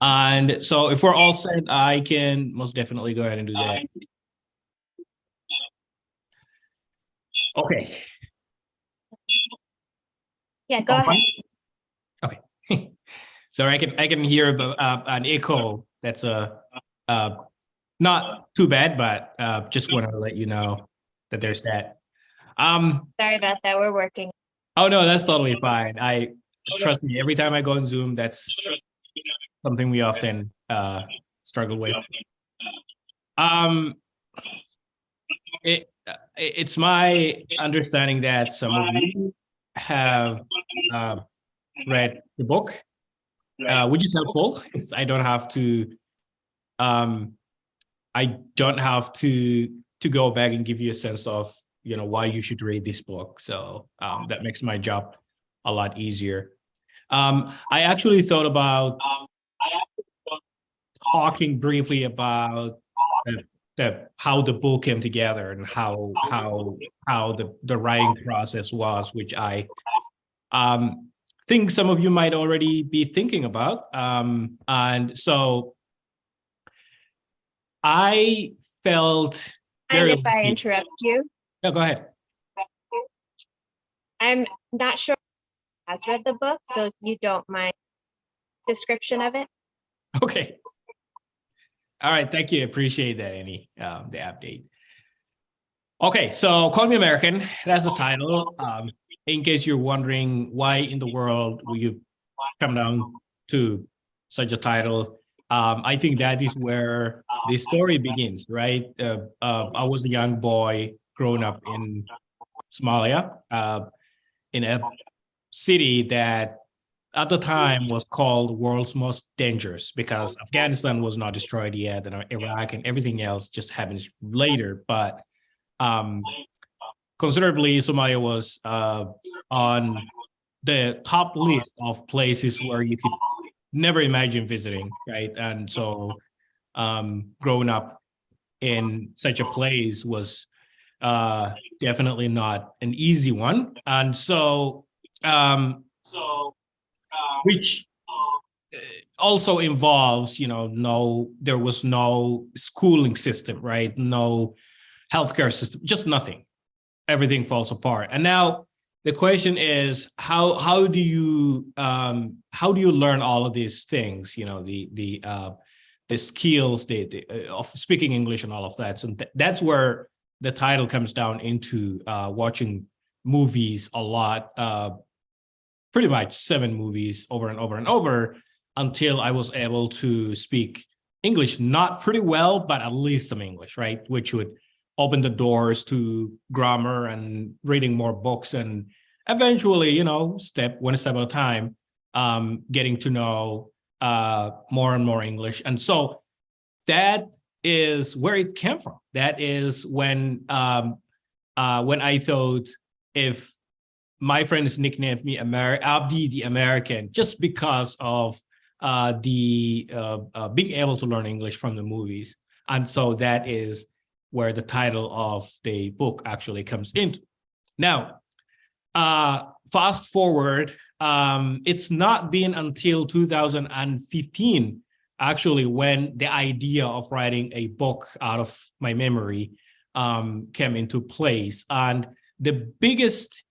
And so if we're all set, I can most definitely go ahead and do that. Okay. Yeah, go ahead. Okay. So I can hear an echo. That's not too bad, but just want to let you know that there's that. Sorry about that. We're working. Oh no, that's totally fine. I trust me. Every time I go on Zoom, that's something we often struggle with. Um, it's my understanding that some of you have read the book, which is helpful. I don't have to. I don't have to go back and give you a sense of why you should read this book. So that makes my job a lot easier. I actually thought about talking briefly about how the book came together and how the writing process was, which I think some of you might already be thinking about. And so I felt And very if I lucky. interrupt you, No, go ahead. I'm not sure who has read the book, so if you don't mind description of it. Okay. All right. Thank you. Appreciate that, Annie, the update. Okay. So Call Me American, that's the title. In case you're wondering why in the world will you come down to such a title, I think that is where the story begins, right? I was a young boy growing up in Somalia, in a city that at the time was called world's most dangerous because Afghanistan was not destroyed yet, and Iraq and everything else just happens later. But considerably, Somalia was on the top list of places where you could never imagine visiting, right? And so growing up in such a place was definitely not an easy one. And so which also involves, there was no schooling system, right? No healthcare system, just nothing. Everything falls apart. And now the question is, how do you learn all of these things? The skills of speaking English and all of that. So that's where the title comes down into watching movies a lot. Pretty much 7 movies over and over and over until I was able to speak English, not pretty well, but at least some English, right? Which would open the doors to grammar and reading more books and eventually, one step at a time, getting to know more and more English. And so that is where it came from. That is when I thought, if my friends nicknamed me Abdi the American, just because of the being able to learn English from the movies. And so that is where the title of the book actually comes into. Now, fast forward, it's not been until 2015, actually, when the idea of writing a book out of my memory came into place. And the biggest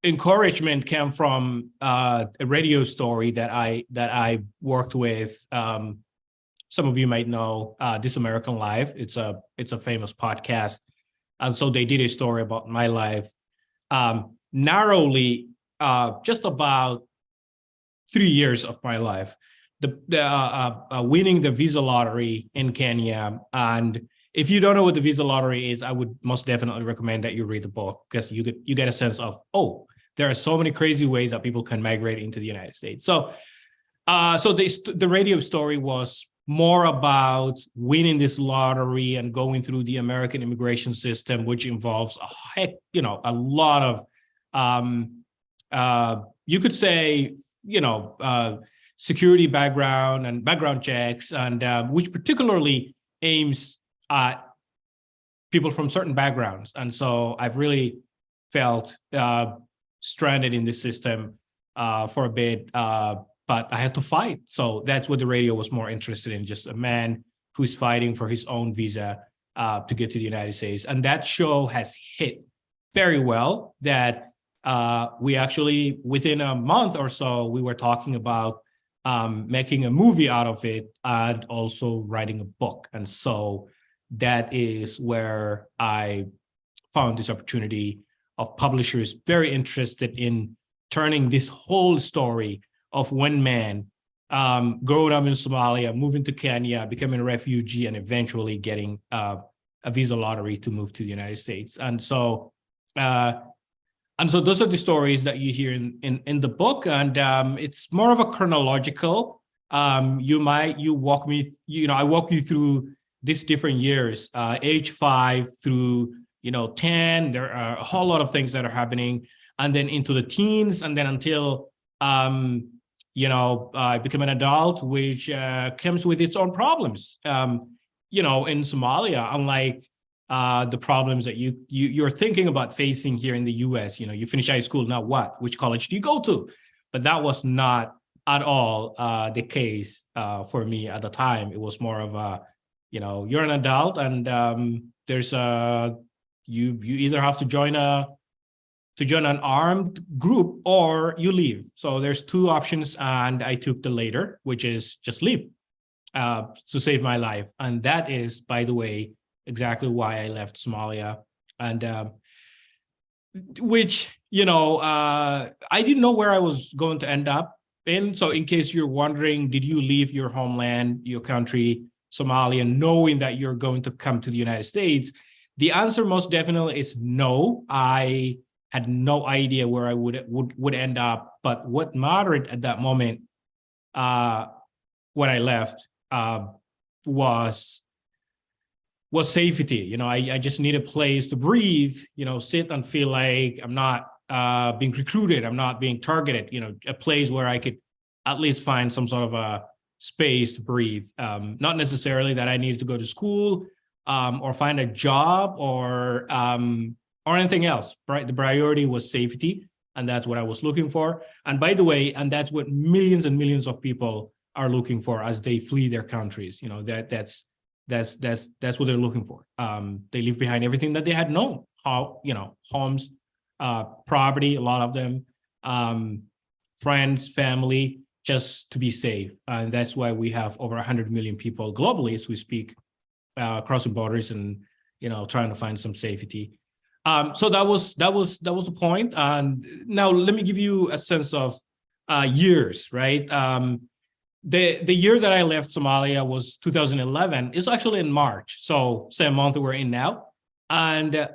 encouragement came from a radio story that I worked with. Some of you might know This American Life. It's a famous podcast, and so they did a story about my life, narrowly, just about 3 years of my life. Winning the visa lottery in Kenya. And if you don't know what the visa lottery is, I would most definitely recommend that you read the book, because you get a sense of, there are so many crazy ways that people can migrate into the United States. So the radio story was more about winning this lottery and going through the American immigration system, which involves a lot of you could say security background and background checks, and which particularly aims at people from certain backgrounds. And so I've really felt stranded in this system for a bit, but I had to fight. So that's what the radio was more interested in, just a man who's fighting for his own visa to get to the United States. And that show has hit very well, that we actually, within a month or so, we were talking about making a movie out of it and also writing a book. And so that is where I found this opportunity of publishers very interested in turning this whole story of one man growing up in Somalia, moving to Kenya, becoming a refugee, and eventually getting a visa lottery to move to the United States. And so those are the stories that you hear in the book, and it's more of a chronological. I walk you through these different years, age 5 through 10. There are a whole lot of things that are happening, and then into the teens, and then until I become an adult, which comes with its own problems. In Somalia, unlike the problems that you're thinking about facing here in the US, you finish high school, now what? Which college do you go to? But that was not at all the case for me at the time. It was more of a, you're an adult, and there's you either have to join an armed group or you leave. So there's 2 options, and I took the later, which is just leave to save my life. And that is, by the way, exactly why I left Somalia. And I didn't know where I was going to end up in. So in case you're wondering, did you leave your homeland, your country, Somalia, knowing that you're going to come to the United States? The answer most definitely is no. I had no idea where I would end up. But what mattered at that moment when I left was safety. I just need a place to breathe, sit and feel like I'm not being recruited, I'm not being targeted, a place where I could at least find some sort of a space to breathe. Not necessarily that I needed to go to school or find a job or anything else. The priority was safety, and that's what I was looking for. And by the way, and that's what millions and millions of people are looking for as they flee their countries. That's what they're looking for. They leave behind everything that they had known, homes, property, a lot of them, friends, family, just to be safe. And that's why we have over 100 million people globally as we speak, crossing borders and trying to find some safety. So that was the point. And now let me give you a sense of years, right? The year that I left Somalia was 2011. It's actually in March, so same month we're in now. And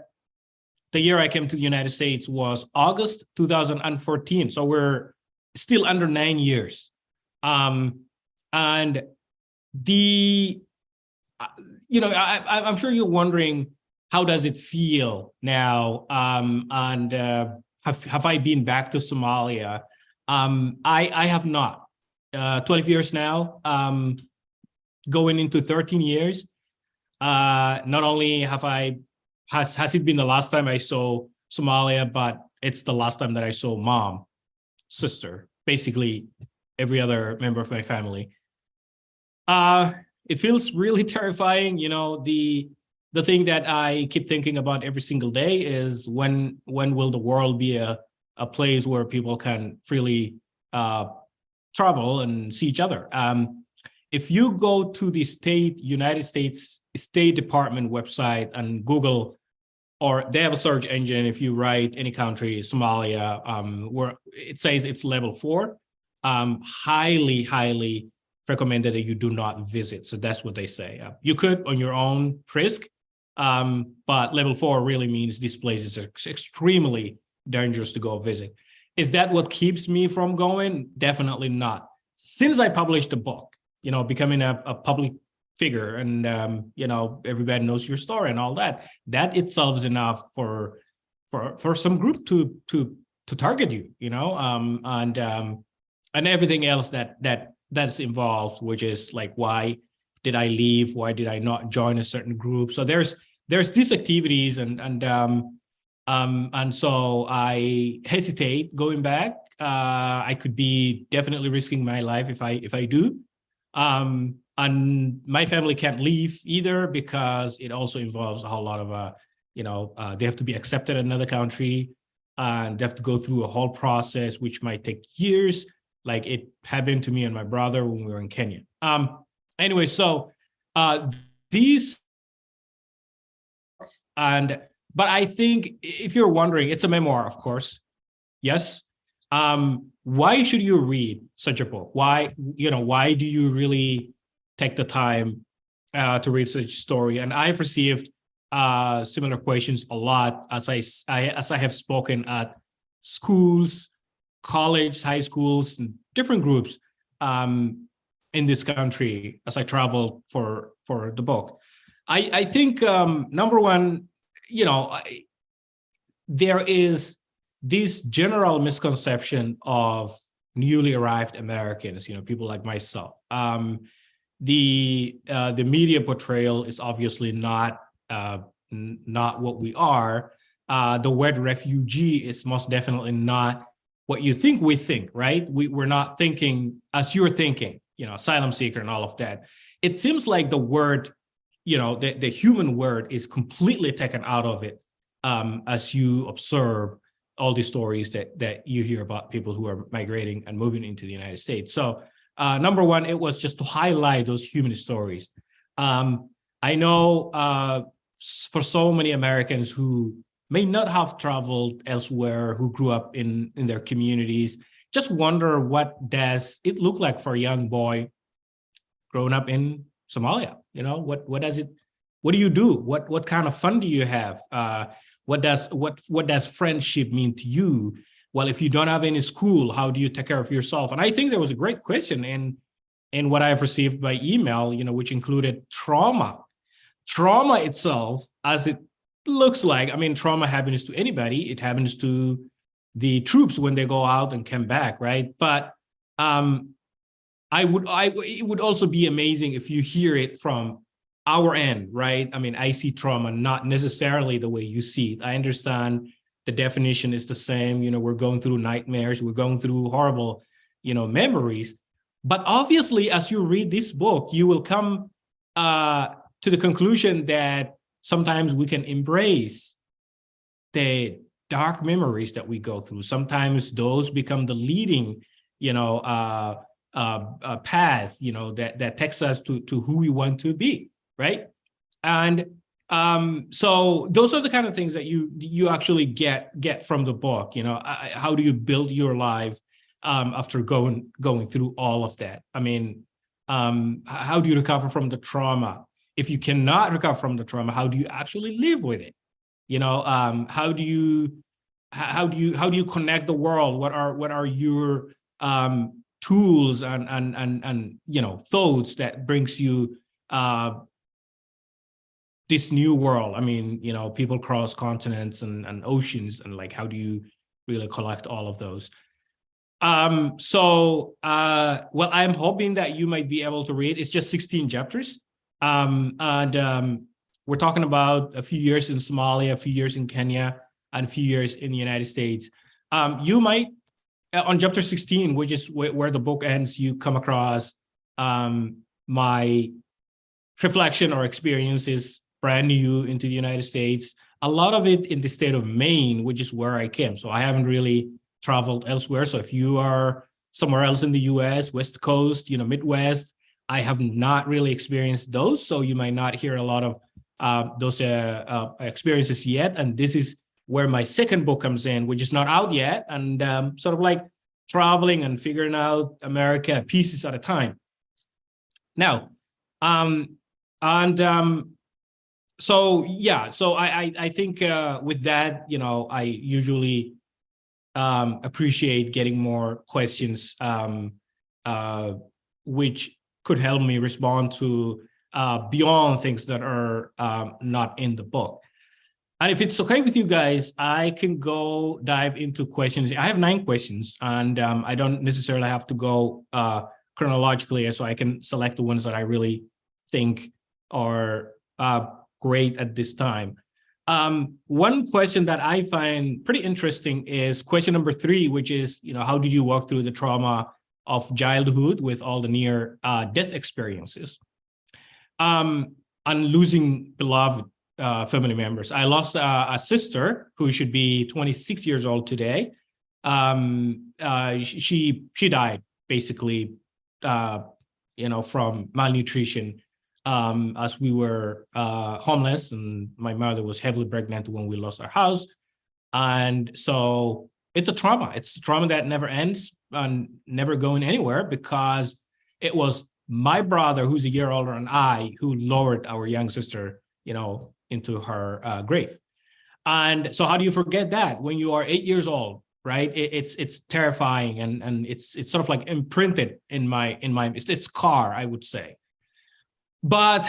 the year I came to the United States was August 2014. So we're still under 9 years. And I'm sure you're wondering, how does it feel now? And have I been back to Somalia? I have not. 12 years now, going into 13 years. Not only has it been the last time I saw Somalia, but it's the last time that I saw mom, sister, basically every other member of my family. It feels really terrifying. The thing that I keep thinking about every single day is when will the world be a place where people can freely travel and see each other. If you go to the United States State Department website and Google, or they have a search engine, if you write any country, Somalia, where it says it's level 4, highly recommended that you do not visit. So that's what they say. You could on your own risk, but level 4 really means this place is extremely dangerous to go visit. Is that what keeps me from going? Definitely not. Since I published the book, becoming a public figure and, everybody knows your story and all that, that itself is enough for some group to target you, and everything else that's involved, which is like, why did I leave? Why did I not join a certain group? So there's these activities and And so I hesitate going back. I could be definitely risking my life if I do. And my family can't leave either because it also involves a whole lot of they have to be accepted in another country, and they have to go through a whole process which might take years, like it happened to me and my brother when we were in Kenya. Anyway, so these and but I think if you're wondering, it's a memoir, of course. Yes. Why should you read such a book? Why do you really take the time to read such a story? And I've received similar questions a lot as I have spoken at schools, college, high schools, and different groups in this country as I traveled for the book. I think number one, there is this general misconception of newly arrived Americans, people like myself. The media portrayal is obviously not what we are. The word refugee is most definitely not what you think we think, right? We're not thinking as you're thinking, asylum seeker and all of that. It seems like the word, the human word is completely taken out of it as you observe all these stories that you hear about people who are migrating and moving into the United States. So number one, it was just to highlight those human stories. I know for so many Americans who may not have traveled elsewhere, who grew up in their communities, just wonder, what does it look like for a young boy growing up in Somalia? What do you do? What kind of fun do you have? What does friendship mean to you? Well, if you don't have any school, how do you take care of yourself? And I think there was a great question in what I've received by email, which included trauma. Trauma itself, as it looks like, trauma happens to anybody. It happens to the troops when they go out and come back, right? But it would also be amazing if you hear it from our end, right? I see trauma not necessarily the way you see it. I understand the definition is the same. We're going through nightmares, we're going through horrible, memories. But obviously, as you read this book, you will come to the conclusion that sometimes we can embrace the dark memories that we go through. Sometimes those become the leading, path, that takes us to who we want to be. Right. And so those are the kind of things that you actually get from the book. How do you build your life after going through all of that? How do you recover from the trauma? If you cannot recover from the trauma, how do you actually live with it? How do you connect the world? What are your tools and thoughts that brings you this new world? People cross continents and oceans, and how do you really collect all of those? Well, I'm hoping that you might be able to read. It's just 16 chapters. We're talking about a few years in Somalia, a few years in Kenya, and a few years in the United States. You might, on chapter 16, which is where the book ends, you come across my reflection or experiences brand new into the United States. A lot of it in the state of Maine, which is where I came. So I haven't really traveled elsewhere. So if you are somewhere else in the US, West Coast, Midwest, I have not really experienced those. So you might not hear a lot of those experiences yet. And this is where my second book comes in, which is not out yet. And sort of like traveling and figuring out America pieces at a time. Now, so I think with that, I usually appreciate getting more questions, which could help me respond to beyond things that are not in the book. And if it's okay with you guys, I can go dive into questions. I have 9 questions, and I don't necessarily have to go chronologically, so I can select the ones that I really think are great at this time. One question that I find pretty interesting is question number 3, which is, how did you walk through the trauma of childhood with all the near death experiences? And losing beloved family members. I lost a sister who should be 26 years old today. She died basically, from malnutrition, as we were homeless, and my mother was heavily pregnant when we lost our house. And so it's a trauma. It's a trauma that never ends and never going anywhere, because it was my brother, who's a year older than I, who lowered our young sister, into her grave. And so how do you forget that when you are 8 years old, right? It's terrifying, and it's sort of like imprinted in my it's scar, I would say. But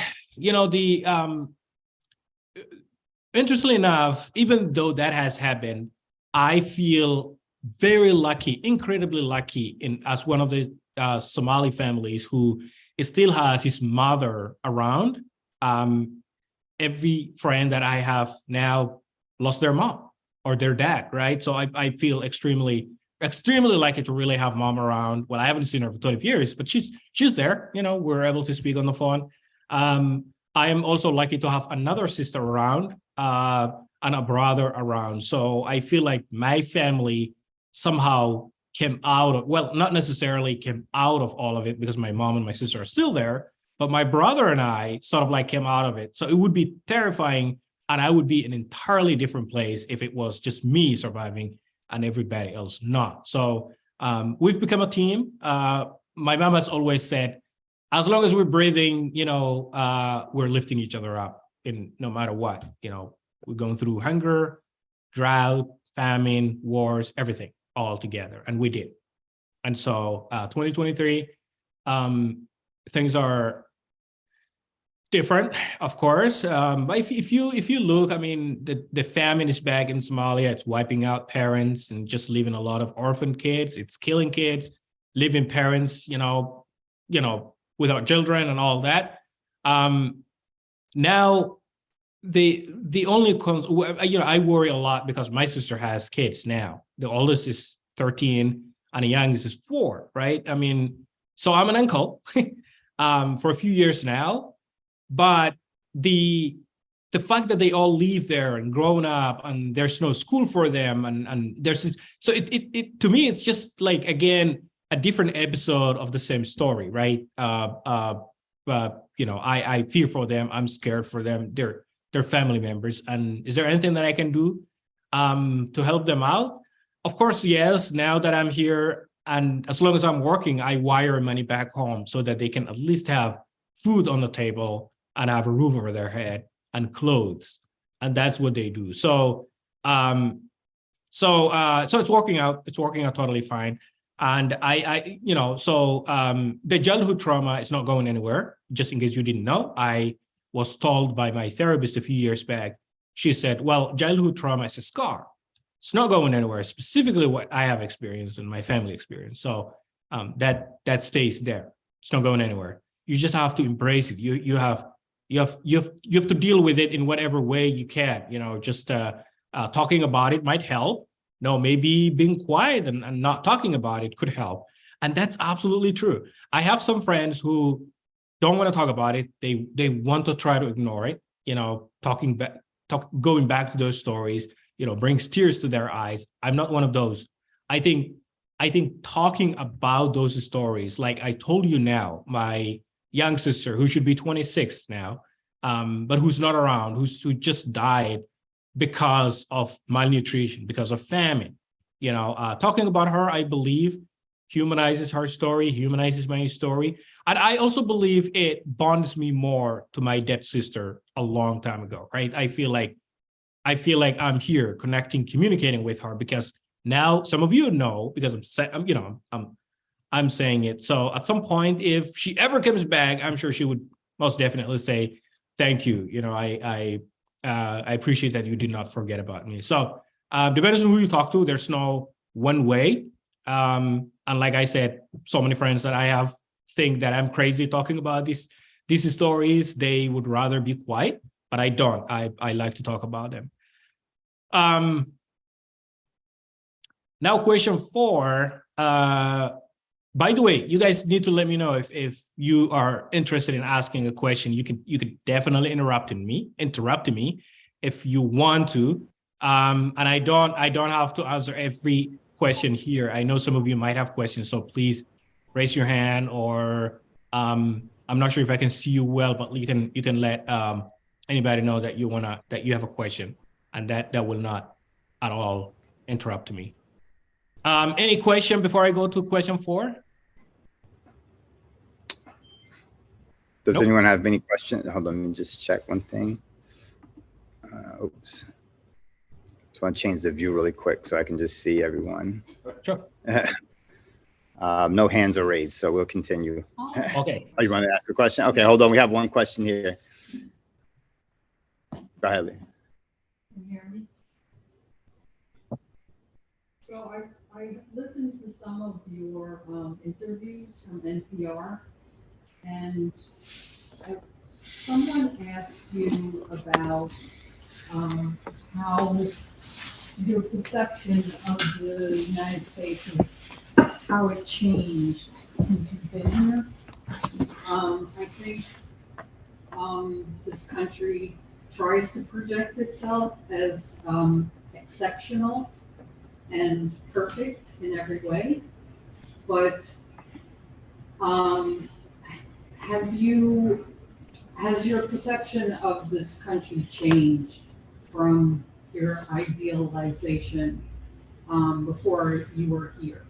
interestingly enough, even though that has happened, I feel very lucky, incredibly lucky, as one of the Somali families who still has his mother around. Every friend that I have now lost their mom or their dad, right? So I feel extremely lucky to really have mom around. Well, I haven't seen her for 12 years, but she's there. We're able to speak on the phone. I am also lucky to have another sister around and a brother around. So I feel like my family somehow came out of, well, not necessarily came out of all of it, because my mom and my sister are still there, but my brother and I sort of like came out of it. So it would be terrifying, and I would be in an entirely different place if it was just me surviving and everybody else not. So we've become a team. My mom has always said, as long as we're breathing, we're lifting each other up in no matter what. We're going through hunger, drought, famine, wars, everything all together, and we did. And so 2023, things are different, of course. But if you look, I mean, the famine is back in Somalia. It's wiping out parents and just leaving a lot of orphan kids. It's killing kids, leaving parents, without children and all that. Now, the only I worry a lot because my sister has kids now. The oldest is 13 and the youngest is 4, right? I mean, so I'm an uncle for a few years now, but the fact that they all live there and grown up and there's no school for them, and there's this, so it to me, it's just like, again, a different episode of the same story, right? I fear for them. I'm scared for them. They're family members. And is there anything that I can do to help them out? Of course, yes. Now that I'm here, and as long as I'm working, I wire money back home so that they can at least have food on the table and have a roof over their head and clothes. And that's what they do. So it's working out. It's working out totally fine. And the childhood trauma is not going anywhere. Just in case you didn't know, I was told by my therapist a few years back. She said, well, childhood trauma is a scar. It's not going anywhere, specifically what I have experienced and my family experience. So that stays there. It's not going anywhere. You just have to embrace it. You have to deal with it in whatever way you can. Just talking about it might help. No, maybe being quiet and not talking about it could help. And that's absolutely true. I have some friends who don't want to talk about it. They want to try to ignore it. Going back to those stories, brings tears to their eyes. I'm not one of those. I think talking about those stories, like I told you now, my young sister, who should be 26 now, but who's not around, who just died because of malnutrition, because of famine. Talking about her, I believe, humanizes her story, humanizes my story. And I also believe it bonds me more to my dead sister a long time ago, right? I feel like I'm here connecting, communicating with her, because now some of you know, because I'm saying it. So at some point, if she ever comes back, I'm sure she would most definitely say, thank you. I appreciate that you did not forget about me. So depends on who you talk to. There's no one way. And like I said, so many friends that I have think that I'm crazy talking about these stories. They would rather be quiet. but I don't. I like to talk about them. Now question 4. By the way, you guys need to let me know if you are interested in asking a question. You could definitely interrupt me if you want to. And I don't have to answer every question here. I know some of you might have questions, so please raise your hand, or I'm not sure if I can see you well, but you can let anybody know that you have a question, and that will not at all interrupt me. Any question before I go to question 4? Does Nope. anyone have any questions? Hold on, let me just check one thing. Oops. Just want to change the view really quick so I can just see everyone. Sure. No hands are raised, so we'll continue. Okay. Oh, you want to ask a question? Okay, hold on. We have one question here. Go ahead, Lee. Can you hear me? So I listened to some of your interviews from NPR, and someone asked you about how your perception of the United States is, how it changed since you've been here. I think this country tries to project itself as exceptional and perfect in every way, but has your perception of this country changed from your idealization before you were here?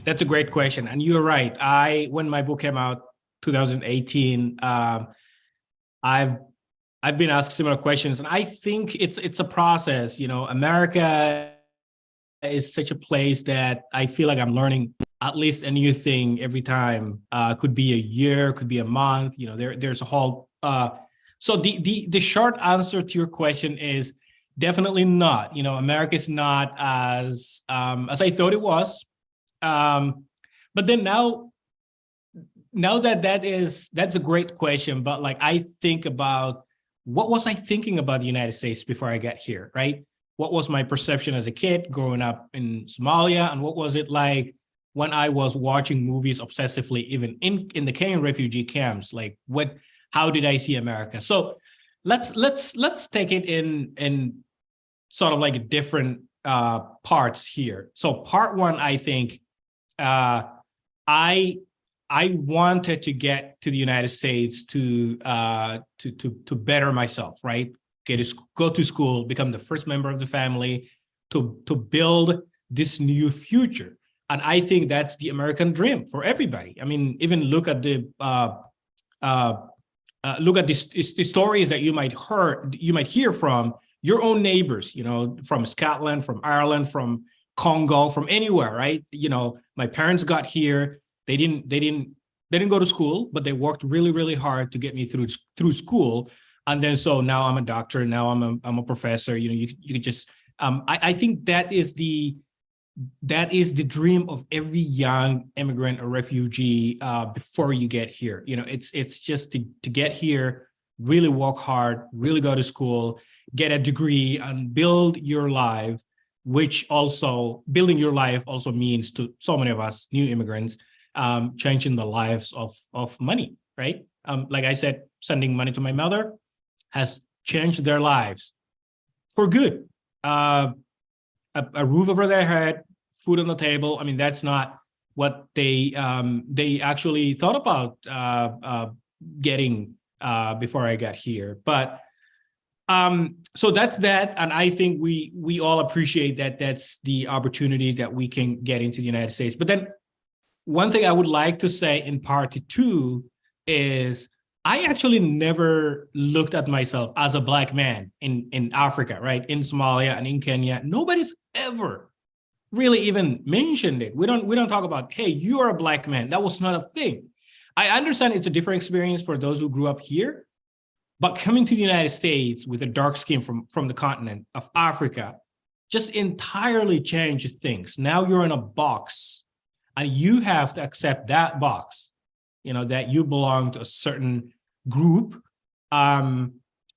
That's a great question, and you're right. When my book came out 2018, I've been asked similar questions, and I think it's a process. You know, America is such a place that I feel like I'm learning at least a new thing every time. Could be a year, could be a month. You know, there's a whole. So the short answer to your question is definitely not. You know, America is not as I thought it was. But then now that's a great question. But like, I think about, what was I thinking about the United States before I got here, right? What was my perception as a kid growing up in Somalia, and what was it like when I was watching movies obsessively, even in the Kenyan refugee camps? Like, how did I see America? So let's take it in sort of like different parts here. So part 1, I think I wanted to get to the United States to better myself, right? Go to school, become the first member of the family, to build this new future. And I think that's the American dream for everybody. I mean, even look at the stories that you might hear from your own neighbors, you know, from Scotland, from Ireland, from Congo, from anywhere, right? You know, my parents got here. They didn't go to school, but they worked really, really hard to get me through school. And then so now I'm a doctor. Now I'm a professor. You know, you could just I think that is the dream of every young immigrant or refugee before you get here. You know, it's just to get here, really work hard, really go to school, get a degree, and build your life. Which also, building your life also means, to so many of us new immigrants, changing the lives of money, right? Like I said, sending money to my mother has changed their lives for good. A roof over their head, food on the table. I mean, that's not what they actually thought about getting before I got here. But so that's that, and I think we all appreciate that. That's the opportunity that we can get into the United States. But then one thing I would like to say in part 2 is I actually never looked at myself as a Black man in Africa, right? In Somalia and in Kenya. Nobody's ever really even mentioned it. We don't talk about, hey, you are a Black man. That was not a thing. I understand it's a different experience for those who grew up here, but coming to the United States with a dark skin from the continent of Africa just entirely changed things. Now you're in a box, and you have to accept that box, you know, that you belong to a certain group, not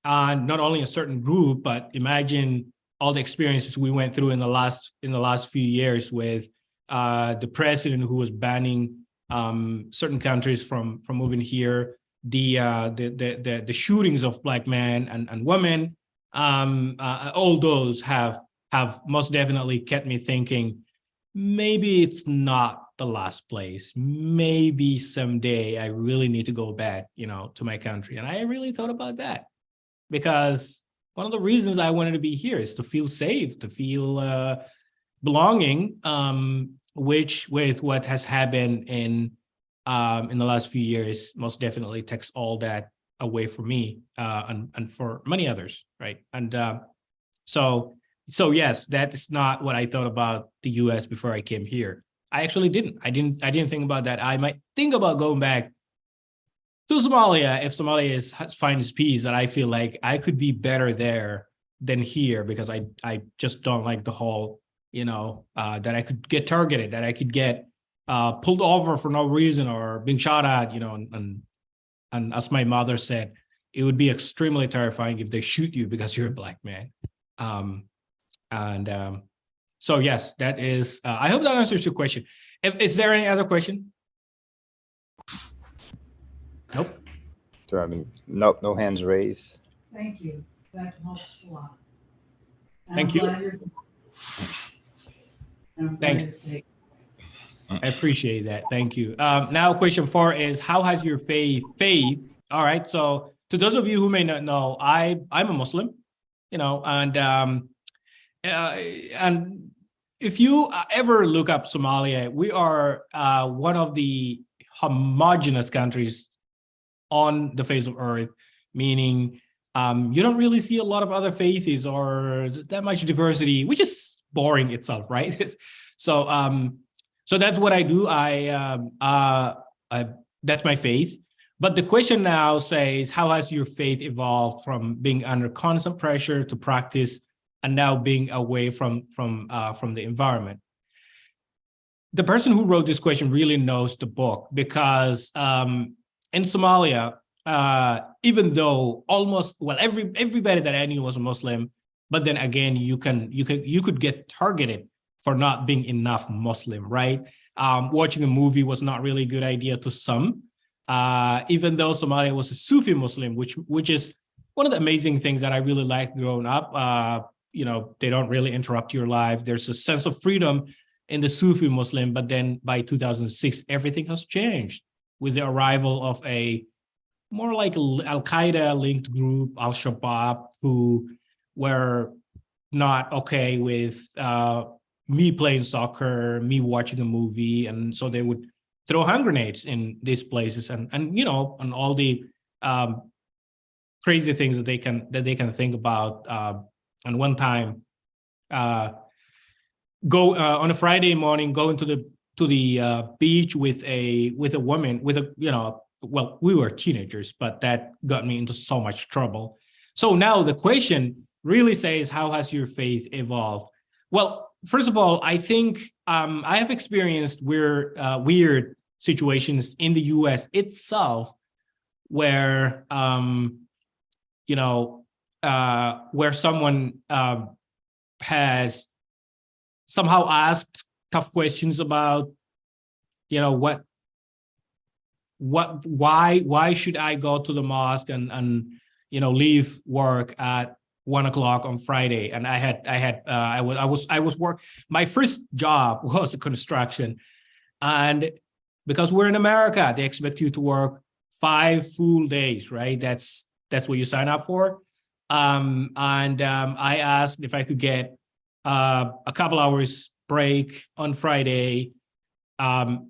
only a certain group, but imagine all the experiences we went through in the last few years with the president who was banning certain countries from moving here, the shootings of Black men and women. All those have most definitely kept me thinking, maybe it's not the last place. Maybe someday I really need to go back, to my country. And I really thought about that, because one of the reasons I wanted to be here is to feel safe, to feel belonging, which with what has happened in the last few years most definitely takes all that away from me, and for many others, right? And so yes, that is not what I thought about the US before I came here. I actually didn't. I didn't think about that. I might think about going back to Somalia if Somalia finds peace, that I feel like I could be better there than here, because I just don't like the whole, that I could get targeted, that I could get pulled over for no reason, or being shot at, and as my mother said, it would be extremely terrifying if they shoot you because you're a Black man. So yes, that is, I hope that answers your question. Is there any other question? Nope. Nope, no hands raised. Thank you. That helps a lot. And Thank I'm you. glad you're- and I'm glad Thanks. you're safe. I appreciate that. Thank you. Now question 4 is, how has your faith? All right. So to those of you who may not know, I'm a Muslim, and if you ever look up Somalia, we are one of the homogenous countries on the face of Earth, meaning you don't really see a lot of other faiths or that much diversity, which is boring itself, right? So that's what I do. That's my faith. But the question now says, how has your faith evolved from being under constant pressure to practice, and now being away from the environment? The person who wrote this question really knows the book, because in Somalia, even though everybody that I knew was a Muslim, but then again, you could get targeted for not being enough Muslim, right? Watching a movie was not really a good idea to some, even though Somalia was a Sufi Muslim, which is one of the amazing things that I really liked growing up. They don't really interrupt your life. There's a sense of freedom in the Sufi Muslim, but then by 2006, everything has changed with the arrival of a more like Al-Qaeda linked group, Al-Shabaab, who were not okay with me playing soccer, me watching a movie, and so they would throw hand grenades in these places, and all the crazy things that they can think about. And one time, go on a Friday morning, go into the beach with a woman well, we were teenagers, but that got me into so much trouble. So now the question really says, how has your faith evolved? Well, first of all, I think I have experienced weird situations in the US itself where, where someone has somehow asked tough questions about, why should I go to the mosque and leave work at 1 o'clock on Friday? And I was work. My first job was construction, and because we're in America, they expect you to work 5 full days, right? That's what you sign up for. I asked if I could get a couple hours break on Friday,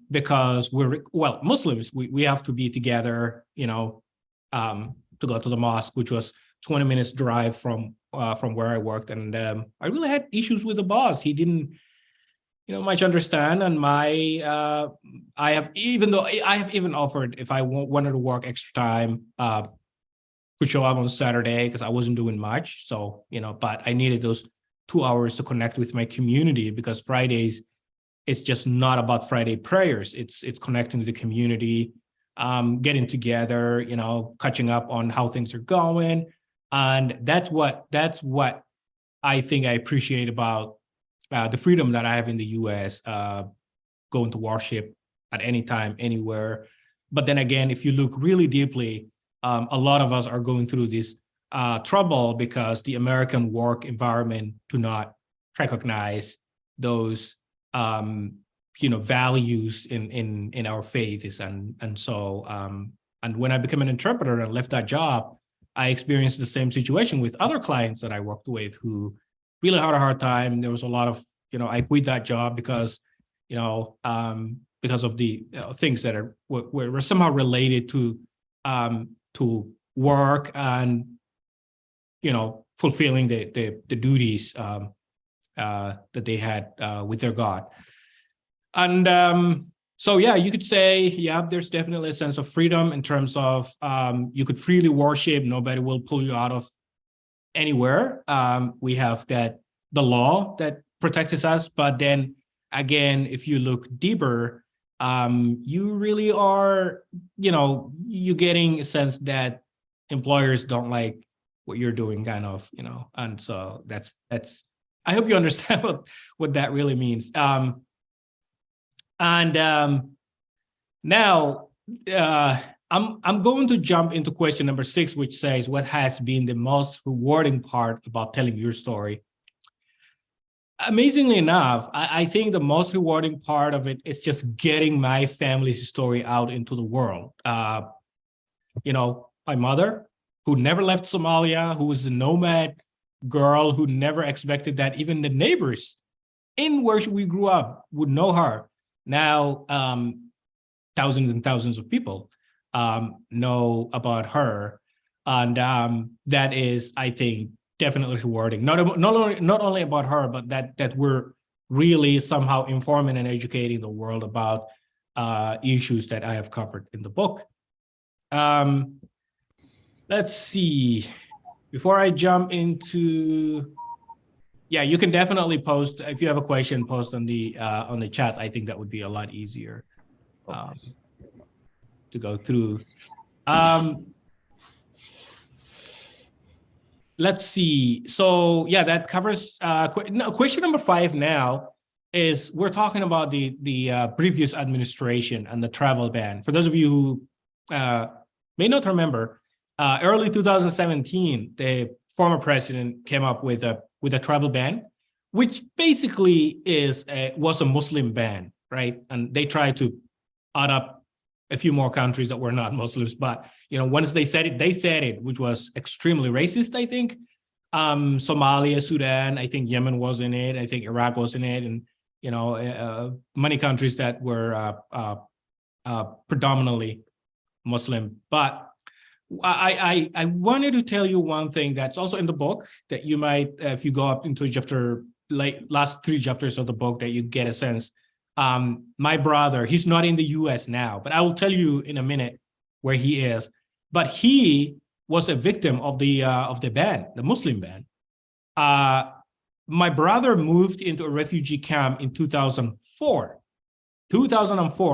because Muslims, we have to be together, to go to the mosque, which was 20 minutes drive from where I worked. And I really had issues with the boss. He didn't, much understand. And I have even offered, if I wanted to work extra time, to show up on Saturday, because I wasn't doing much. So, but I needed those 2 hours to connect with my community, because Fridays, it's just not about Friday prayers. It's connecting to the community, getting together, catching up on how things are going. And that's what I think I appreciate about the freedom that I have in the US, going to worship at any time, anywhere. But then again, if you look really deeply, a lot of us are going through this trouble because the American work environment do not recognize those values in our faiths. And so and when I became an interpreter and left that job, I experienced the same situation with other clients that I worked with who really had a hard time. There was a lot of, I quit that job because of the things that were somehow related to work and fulfilling the duties that they had with their God. And so yeah, you could say, there's definitely a sense of freedom in terms of you could freely worship. Nobody will pull you out of anywhere. We have the law that protects us, but then again, if you look deeper, you really are, you're getting a sense that employers don't like what you're doing, kind of, and so that's. I hope you understand what that really means. Now I'm going to jump into question number 6, which says, what has been the most rewarding part about telling your story? Amazingly enough, I think the most rewarding part of it is just getting my family's story out into the world. My mother, who never left Somalia, who was a nomad girl who never expected that even the neighbors in where we grew up would know her. Now, thousands and thousands of people know about her. And that is, I think, definitely rewarding. Not only about her, but that we're really somehow informing and educating the world about issues that I have covered in the book. Let's see. Before I jump into, you can definitely post if you have a question. Post on the chat. I think that would be a lot easier to go through. Let's see. So that covers question number 5. Now is we're talking about the previous administration and the travel ban. For those of you who may not remember, early 2017, the former president came up with a travel ban, which basically was a Muslim ban, right? And they tried to add up a few more countries that were not Muslims, but once they said it, which was extremely racist. I think Somalia, Sudan, I think Yemen was in it, I think Iraq was in it, and many countries that were predominantly Muslim. But I wanted to tell you one thing that's also in the book that you might, if you go up into chapter, like last 3 chapters of the book, that you get a sense. My brother, he's not in the US now, but I will tell you in a minute where he is. But he was a victim of the ban, the Muslim ban. My brother moved into a refugee camp in 2004,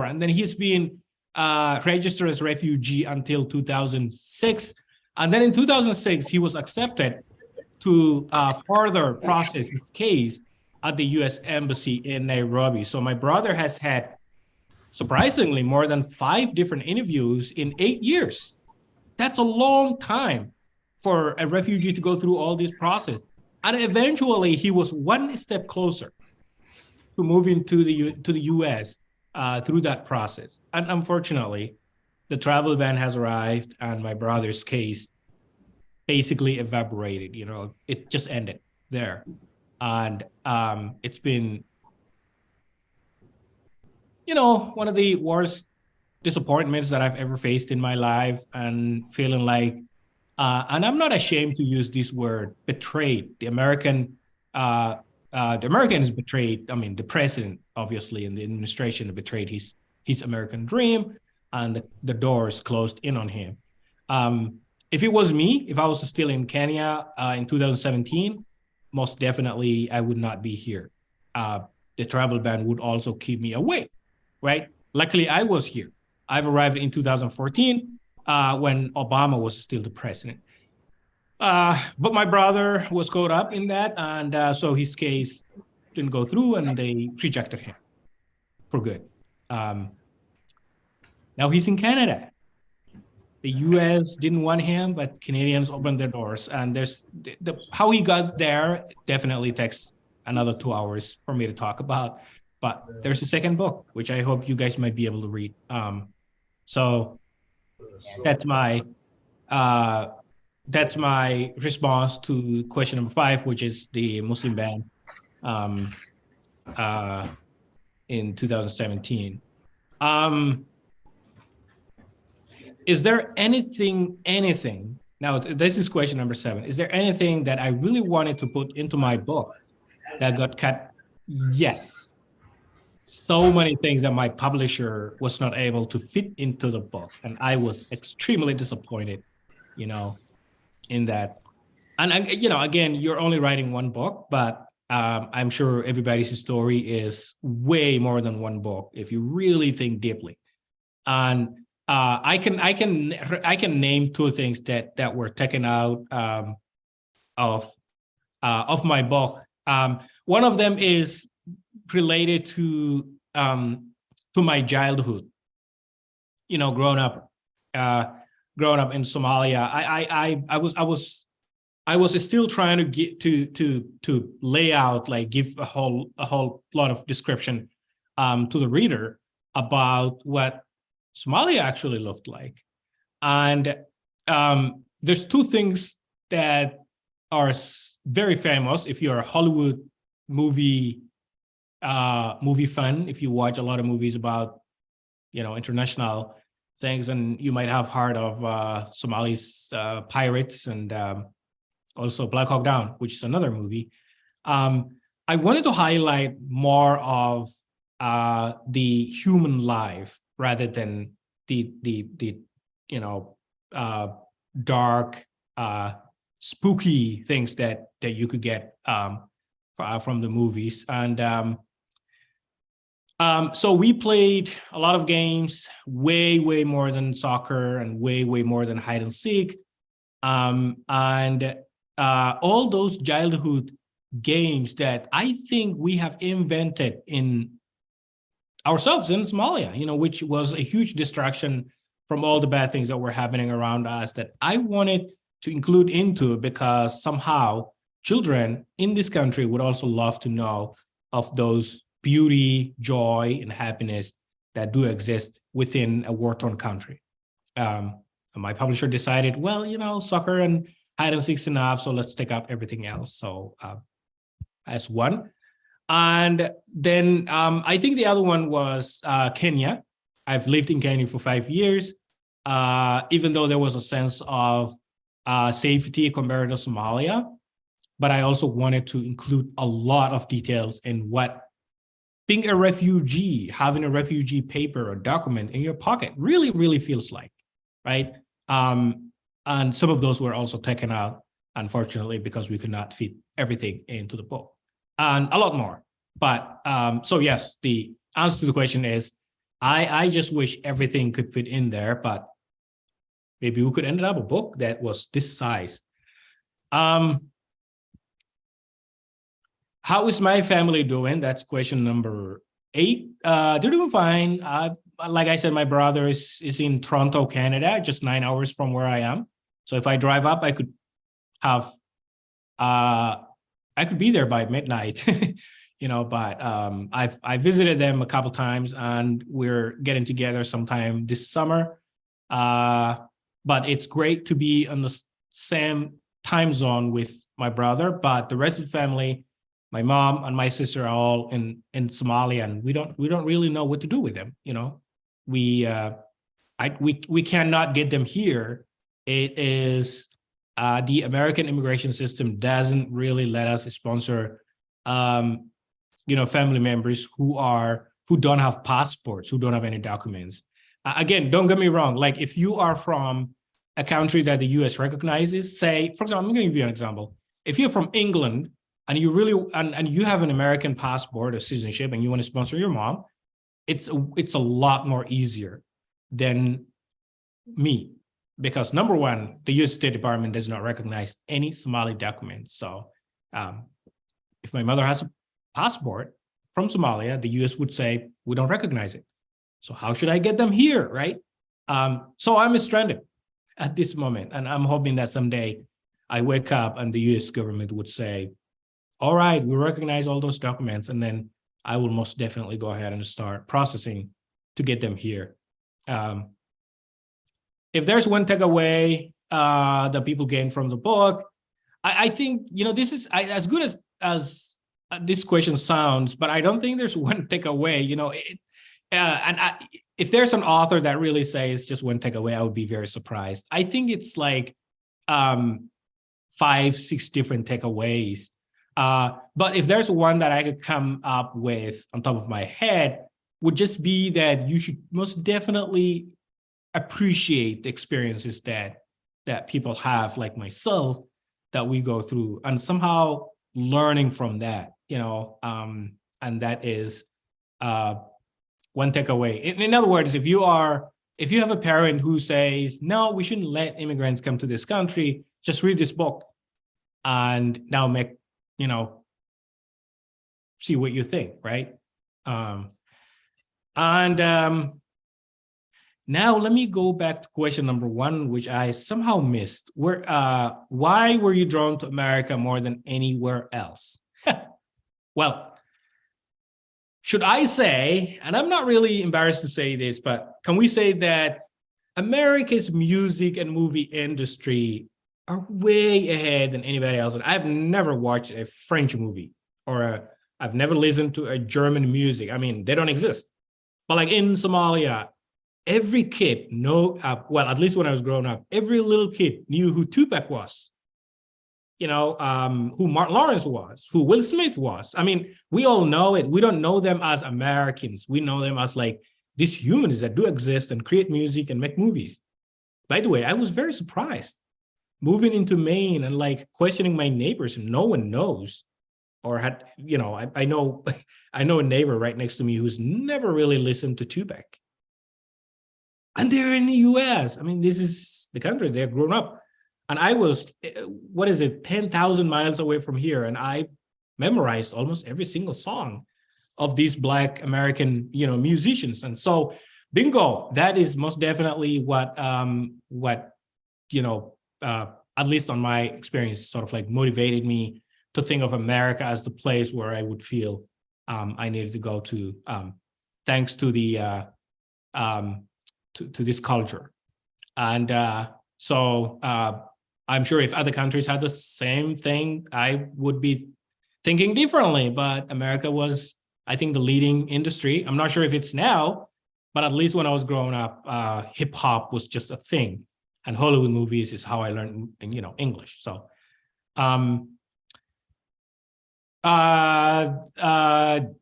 and then he's been registered as refugee until 2006. And then in 2006, he was accepted to further process his case at the US Embassy in Nairobi. So my brother has had, surprisingly, more than 5 different interviews in 8 years. That's a long time for a refugee to go through all this process. And eventually, he was one step closer to moving to the US through that process. And unfortunately, the travel ban has arrived, and my brother's case basically evaporated. It just ended there. And it's been, one of the worst disappointments that I've ever faced in my life, and feeling like, and I'm not ashamed to use this word, betrayed. The Americans betrayed. I mean, the president, obviously, and the administration betrayed his American dream, and the doors closed in on him. If it was me, if I was still in Kenya in 2017, most definitely I would not be here. The travel ban would also keep me away, right? Luckily, I was here. I've arrived in 2014 when Obama was still the president. But my brother was caught up in that, and so his case didn't go through, and they rejected him for good. Now he's in Canada. The U.S. didn't want him, but Canadians opened their doors. And there's how he got there definitely takes another 2 hours for me to talk about. But there's a second book, which I hope you guys might be able to read. So that's my response to question number 5, which is the Muslim ban in 2017. Is there anything, now this is question number 7. Is there anything that I really wanted to put into my book that got cut? Yes. So many things that my publisher was not able to fit into the book. And I was extremely disappointed, in that. And, again, you're only writing one book, but I'm sure everybody's story is way more than one book if you really think deeply. And I can name 2 things that were taken out of my book. One of them is related to my childhood. Growing up in Somalia, I was still trying to get to lay out, like give a whole lot of description to the reader about what Somalia actually looked like. And there's 2 things that are very famous if you're a Hollywood movie fan, if you watch a lot of movies about international things, and you might have heard of Somali's Pirates, and also Black Hawk Down, which is another movie. I wanted to highlight more of the human life rather than the dark, spooky things that you could get from the movies. And so we played a lot of games, way more than soccer, and way more than hide and seek. And all those childhood games that I think we have invented in ourselves in Somalia, which was a huge distraction from all the bad things that were happening around us, that I wanted to include into it, because somehow children in this country would also love to know of those beauty, joy, and happiness that do exist within a war-torn country. My publisher decided, well, soccer and hide and seek's enough, so let's take up everything else. So as one. And then I think the other one was Kenya. I've lived in Kenya for 5 years, even though there was a sense of safety compared to Somalia. But I also wanted to include a lot of details in what being a refugee, having a refugee paper or document in your pocket really feels like, right? And some of those were also taken out, unfortunately, because we could not fit everything into the book. And a lot more. But so yes, the answer to the question is, I just wish everything could fit in there, but maybe we could end up a book that was this size. How is my family doing? That's question number 8. They're doing fine. Like I said, my brother is in Toronto, Canada, just 9 hours from where I am. So if I drive up, I could have I could be there by midnight, but I visited them a couple times, and we're getting together sometime this summer. But it's great to be on the same time zone with my brother, but the rest of the family, my mom and my sister, are all in Somalia, and we don't really know what to do with them. We cannot get them here. It is the American immigration system doesn't really let us sponsor, family members who don't have passports, who don't have any documents. Again, don't get me wrong. Like, if you are from a country that the U.S. recognizes, say, for example, I'm going to give you an example. If you're from England and you really and you have an American passport or citizenship and you want to sponsor your mom, it's a lot more easier. than me, because number one, the U.S. State Department does not recognize any Somali documents. So if my mother has a passport from Somalia, the U.S. would say, we don't recognize it. So how should I get them here, right? So I'm stranded at this moment, and I'm hoping that someday I wake up and the U.S. government would say, all right, we recognize all those documents, and then I will most definitely go ahead and start processing to get them here. If there's one takeaway that people gain from the book, I think, this is as good as this question sounds, but I don't think there's one takeaway, if there's an author that really says just one takeaway, I would be very surprised. I think it's like 5-6 different takeaways. But if there's one that I could come up with on top of my head, would just be that you should most definitely appreciate the experiences that people have, like myself, that we go through, and somehow learning from that, and that is one takeaway. In other words, if you have a parent who says, no, we shouldn't let immigrants come to this country, just read this book and now see what you think, right? Now let me go back to question number one, which I somehow missed. Why were you drawn to America more than anywhere else? Well, should I say, and I'm not really embarrassed to say this, but can we say that America's music and movie industry are way ahead than anybody else? And I've never watched a French movie, or I've never listened to a German music. I mean, they don't exist. But like in Somalia, every kid at least when I was growing up, every little kid knew who Tupac was, who Martin Lawrence was, who Will Smith was. I mean, we all know it. We don't know them as Americans. We know them as like these humans that do exist and create music and make movies. By the way, I was very surprised moving into Maine and like questioning my neighbors, and no one knows, or had, I know a neighbor right next to me who's never really listened to Tupac. And they're in the US. I mean, this is the country they've grown up. And I was, 10,000 miles away from here. And I memorized almost every single song of these Black American, musicians. And so, bingo, that is most definitely what at least on my experience, sort of like motivated me to think of America as the place where I would feel I needed to go to, thanks to the to this culture. And so I'm sure if other countries had the same thing, I would be thinking differently. But America was, I think, the leading industry. I'm not sure if it's now, but at least when I was growing up, hip hop was just a thing. And Hollywood movies is how I learned, English. So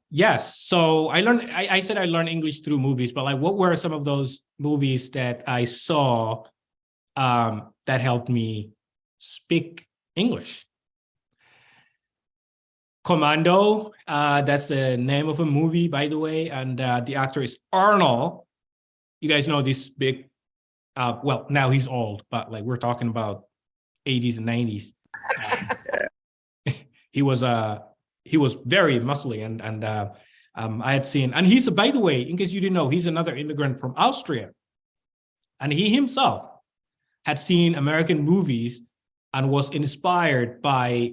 yes. So I said I learned English through movies, but like, what were some of those movies that I saw that helped me speak English? Commando, that's the name of a movie, by the way. And the actor is Arnold. You guys know this big, now he's old, but like we're talking about 80s and 90s. He was very muscly, and I had seen, and he's, by the way, in case you didn't know, he's another immigrant from Austria, and he himself had seen American movies and was inspired by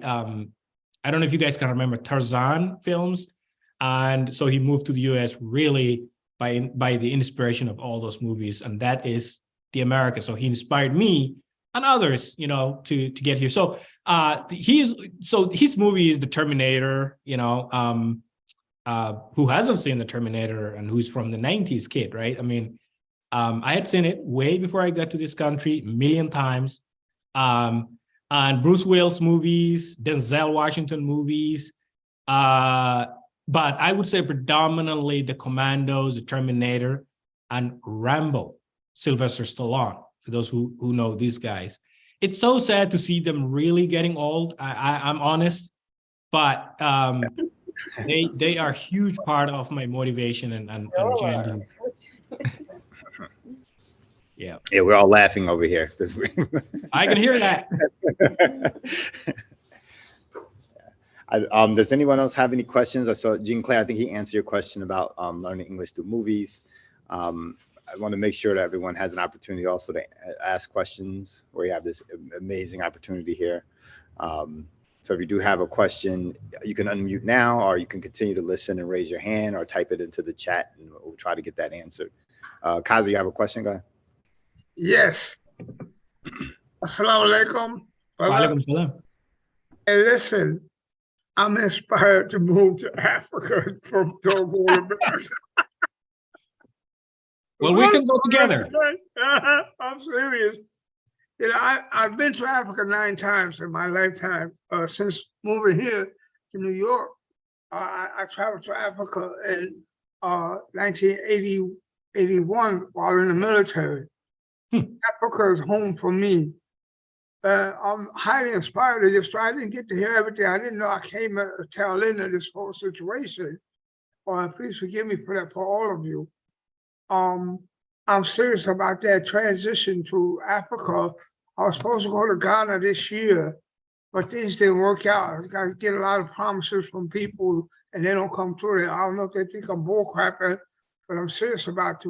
I don't know if you guys can remember Tarzan films, and so he moved to the U.S. really by the inspiration of all those movies, and that is the America. So he inspired me and others, to get here. So his movie is The Terminator, who hasn't seen The Terminator and who's from the 90s kid, right? I mean, I had seen it way before I got to this country, a million times. And Bruce Willis movies, Denzel Washington movies. But I would say predominantly the Commandos, The Terminator, and Rambo, Sylvester Stallone, for those who know these guys. It's so sad to see them really getting old. I'm honest, but they are a huge part of my motivation and journey. Yeah. Yeah, we're all laughing over here. I can hear that. Does anyone else have any questions? I saw Jean Claire, I think he answered your question about learning English through movies. I want to make sure that everyone has an opportunity also to ask questions. We have this amazing opportunity here. So if you do have a question, you can unmute now, or you can continue to listen and raise your hand or type it into the chat, and we'll try to get that answered. Kazi, you have a question? Go ahead. Yes. Assalamu alaikum. Walaikum salam. Hey, listen, I'm inspired to move to Africa from Togo to America. Well, we can go together. I'm serious. You know, I've been to Africa 9 times in my lifetime. Since moving here to New York, I traveled to Africa in 1981 while in the military. Africa is home for me. I'm highly inspired to just try. I didn't get to hear everything. I didn't know I came at the tail end of this whole situation. Please forgive me for that, for all of you. I'm serious about that transition to Africa. I was supposed to go to Ghana this year, but things didn't work out. I got to get a lot of promises from people, and they don't come through. I don't know if they think I'm bull crapping, but I'm serious about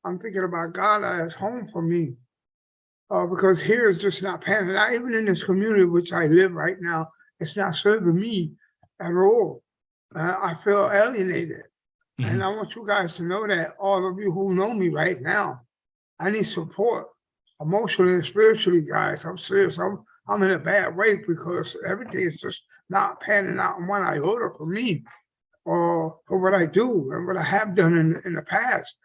I'm thinking about Ghana as home for me. Because here is just not panning out. Even in this community which I live right now, it's not serving me at all. I feel alienated. And I want you guys to know that, all of you who know me right now, I need support emotionally and spiritually, guys. I'm serious. I'm in a bad way because everything is just not panning out in one iota for me, or for what I do and what I have done in the past.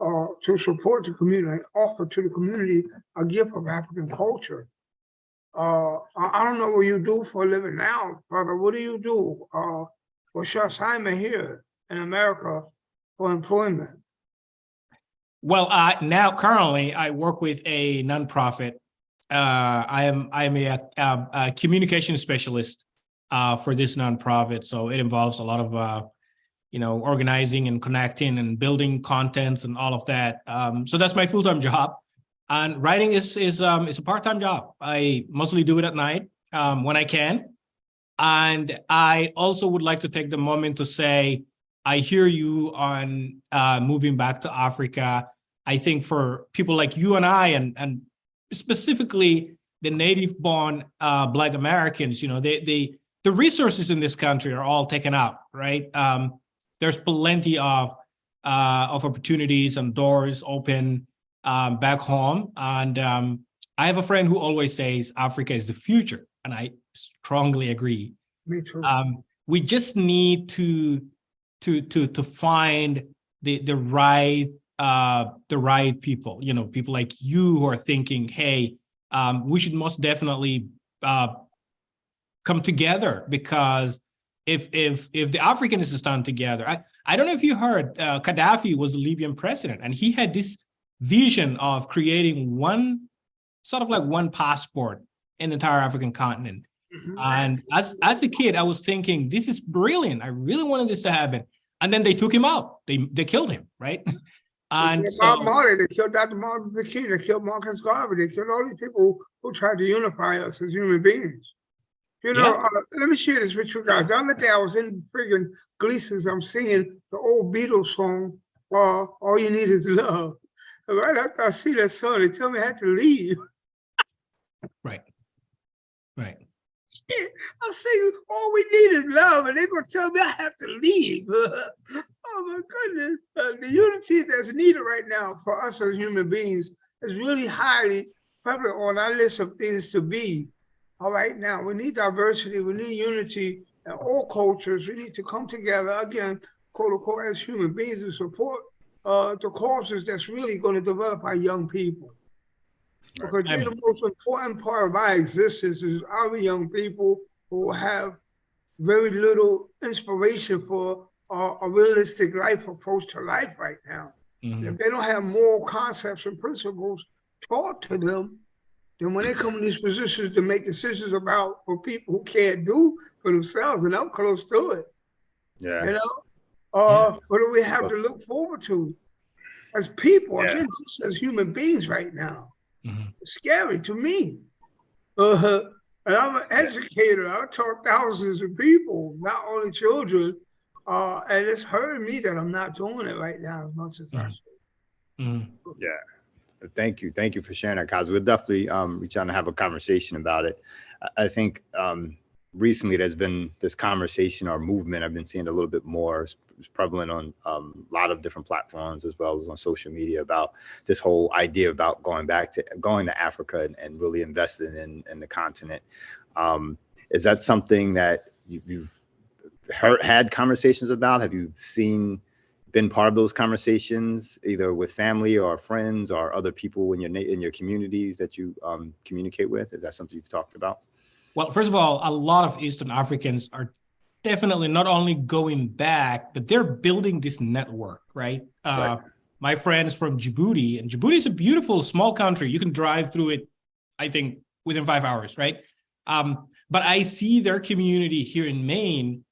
To support the community, offer to the community a gift of African culture. I don't know what you do for a living now, brother. What do you do? What's your assignment here in America for employment? Well, now currently I work with a nonprofit. I am a communication specialist for this nonprofit, so it involves a lot of organizing and connecting and building contents and all of that. So that's my full-time job. And writing is a part-time job. I mostly do it at night when I can. And I also would like to take the moment to say, I hear you on moving back to Africa. I think for people like you and I, and specifically the native-born Black Americans, the resources in this country are all taken up, right? There's plenty of opportunities and doors open back home. And I have a friend who always says Africa is the future, and I strongly agree. Me too. We just need to find the right people. People like you who are thinking, hey, we should most definitely come together, because if the Africans stand together, I don't know if you heard, Gaddafi was the Libyan president, and he had this vision of creating one passport in the entire African continent. And as a kid, I was thinking, this is brilliant. I really wanted this to happen. And then they took him out. They killed him, right? And they killed Dr. Martin Luther King. They killed Marcus Garvey. They killed all these people who tried to unify us as human beings. Let me share this with you guys. The other day I was in friggin' Gleason's. I'm singing the old Beatles song, All You Need Is Love. And right after I see that song, they tell me I had to leave. Right. I'm saying all we need is love, and they're gonna tell me I have to leave. Oh my goodness. The unity that's needed right now for us as human beings is really highly prevalent on our list of things to be. All right, now we need diversity, we need unity in all cultures. We need to come together again, quote unquote, as human beings to support the causes that's really going to develop our young people. Because they're the most important part of our existence is our young people who have very little inspiration for a realistic life approach to life right now. If they don't have moral concepts and principles taught to them, then when they come in these positions to make decisions about what people who can't do for themselves, and I'm close to it, what do we have to look forward to? as people, Yeah. again, just as human beings right now. Mhm. It's scary to me. And I'm an educator. I taught thousands of people, not only children. And it's hurting me that I'm not doing it right now as much as I Mhm. should. Mhm. Yeah. Thank you for sharing that, Kaz. We'll definitely reach out and have a conversation about it. I think recently there's been this conversation or movement I've been seeing a little bit more. It's prevalent on a lot of different platforms as well as on social media about this whole idea about going to Africa and really investing in the continent. Is that something that you've had conversations about? Have you been part of those conversations either with family or friends or other people in your communities that you communicate with? Is that something you've talked about? Well, first of all, a lot of Eastern Africans are definitely not only going back, but they're building this network, right? Right. My friends from Djibouti, and Djibouti is a beautiful small country. You can drive through it, I think, within 5 hours, right? But I see their community here in Maine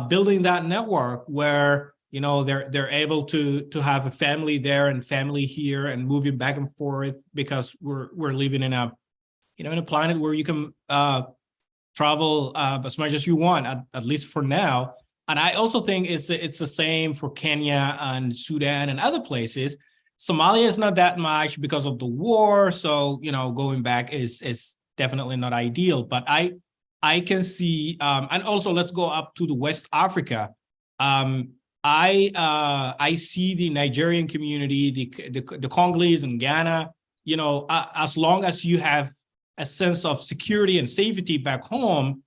building that network where they're able to have a family there and family here and moving back and forth because we're living in a planet where you can travel as much as you want, at least for now. And I also think it's the same for Kenya and Sudan and other places. Somalia is not that much because of the war, so going back is definitely not ideal. But I can see, and also let's go up to the West Africa. I see the Nigerian community, the Congolese and Ghana. As long as you have a sense of security and safety back home,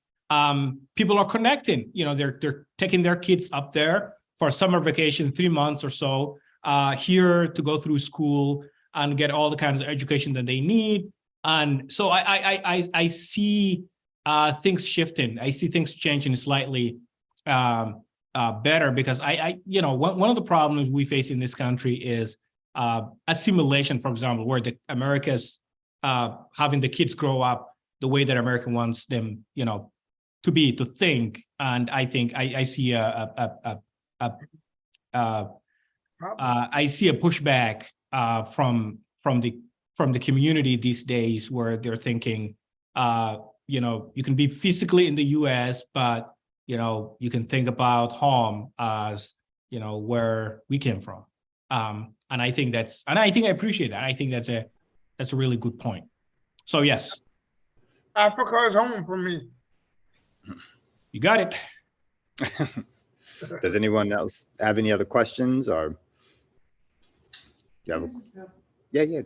people are connecting. They're taking their kids up there for a summer vacation, 3 months or so, here to go through school and get all the kinds of education that they need. And so I see things shifting. I see things changing slightly better because one of the problems we face in this country is assimilation, for example, where the America's having the kids grow up the way that America wants them, to think. And I think I see I see a pushback from the community these days where they're thinking, you can be physically in the U.S., but you can think about home as where we came from. And I think I appreciate that. I think that's a really good point. So yes, Africa is home for me. you got it. Does anyone else have any other questions or? Yeah, go